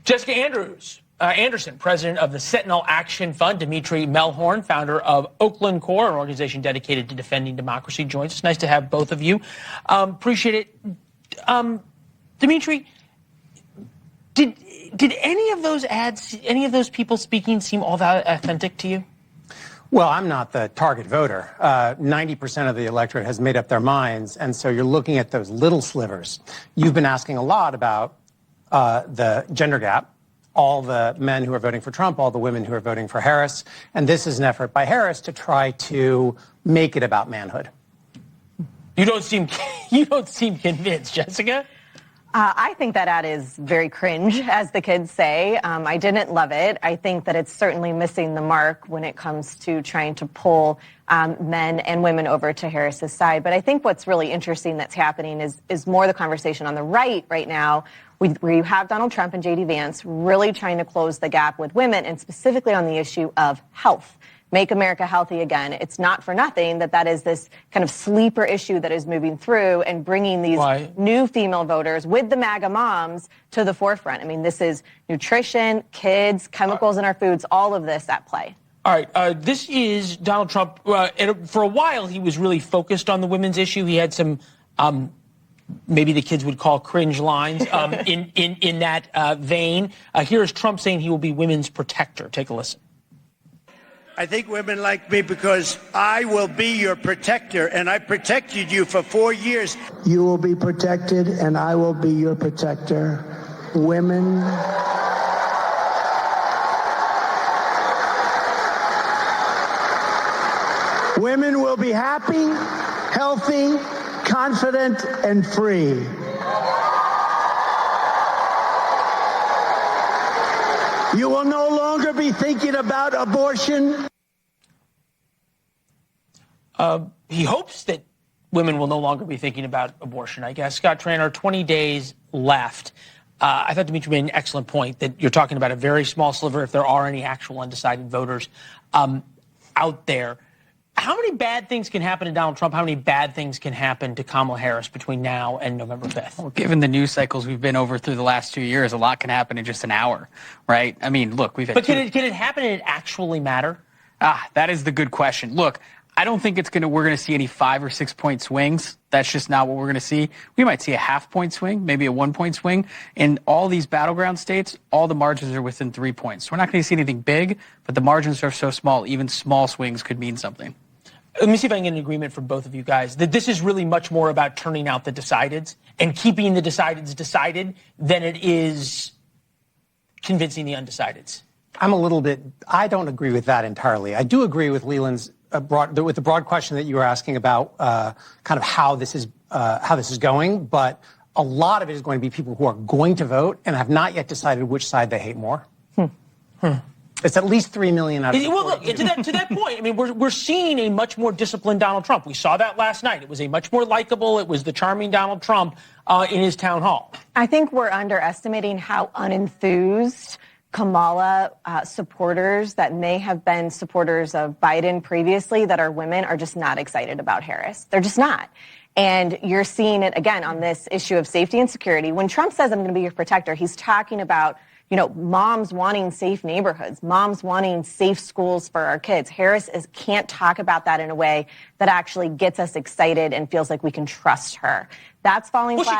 Jessica Anderson, president of the Sentinel Action Fund, Dimitri Melhorn, founder of Oakland Corps, an organization dedicated to defending democracy, joins us. Nice to have both of you. Appreciate it. Dimitri, did any of those ads, any of those people speaking seem all that authentic to you? Well, I'm not the target voter. 90% of the electorate has made up their minds, and so you're looking at those little slivers. You've been asking a lot about the gender gap, all the men who are voting for Trump, all the women who are voting for Harris, and this is an effort by Harris to try to make it about manhood. You don't seem convinced, Jessica. I think that ad is very cringe, as the kids say. I didn't love it. I think that it's certainly missing the mark when it comes to trying to pull men and women over to Harris's side. But I think what's really interesting that's happening is more the conversation on the right now, where you have Donald Trump and J.D. Vance really trying to close the gap with women, and specifically on the issue of health. Make America healthy again. It's not for nothing that is this kind of sleeper issue that is moving through and bringing these new female voters with the MAGA moms to the forefront. I mean, this is nutrition, kids, chemicals in our foods, all of this at play. All right, this is Donald Trump. And for a while, he was really focused on the women's issue. He had some, maybe the kids would call cringe lines in that vein. Here's Trump saying he will be women's protector. Take a listen. I think women like me because I will be your protector, and I protected you for 4 years. You will be protected, and I will be your protector. Women. Women will be happy, healthy, confident, and free. You will no longer be thinking about abortion. He hopes that women will no longer be thinking about abortion, I guess. Scott Traynor, 20 days left. I thought Dimitri made an excellent point that you're talking about a very small sliver, if there are any actual undecided voters out there. How many bad things can happen to Donald Trump? How many bad things can happen to Kamala Harris between now and November 5th? Well, given the news cycles we've been over through the last 2 years, a lot can happen in just an hour, right? I mean, look, we've had But can it happen and it actually matter? That is the good question. Look, I don't think we're going to see any 5 or 6 point swings. That's just not what we're going to see. We might see a half-point swing, maybe a 1 point swing. In all these battleground states, all the margins are within 3 points. So we're not going to see anything big, but the margins are so small, even small swings could mean something. Let me see if I can get an agreement from both of you guys that this is really much more about turning out the decideds and keeping the decideds decided than it is convincing the undecideds. I don't agree with that entirely. I do agree with Leland's with the broad question that you were asking about kind of how this is going, but a lot of it is going to be people who are going to vote and have not yet decided which side they hate more. It's at least 3 million out of Well, look, to that point, I mean, we're seeing a much more disciplined Donald Trump. We saw that last night. It was a much more likable, it was the charming Donald Trump in his town hall. I think we're underestimating how unenthused Kamala supporters that may have been supporters of Biden previously that are women are just not excited about Harris. They're just not. And you're seeing it again on this issue of safety and security. When Trump says, I'm going to be your protector, he's talking about moms wanting safe neighborhoods, moms wanting safe schools for our kids. Harris can't talk about that in a way that actually gets us excited and feels like we can trust her. That's falling flat.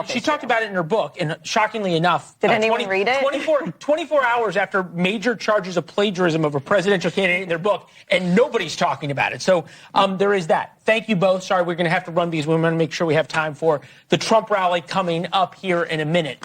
She talked about it in her book, and shockingly enough, did anyone read it? 24 hours after major charges of plagiarism of a presidential candidate in their book, and nobody's talking about it. So there is that. Thank you both. Sorry, we're going to have to run because we want to make sure we have time for the Trump rally coming up here in a minute.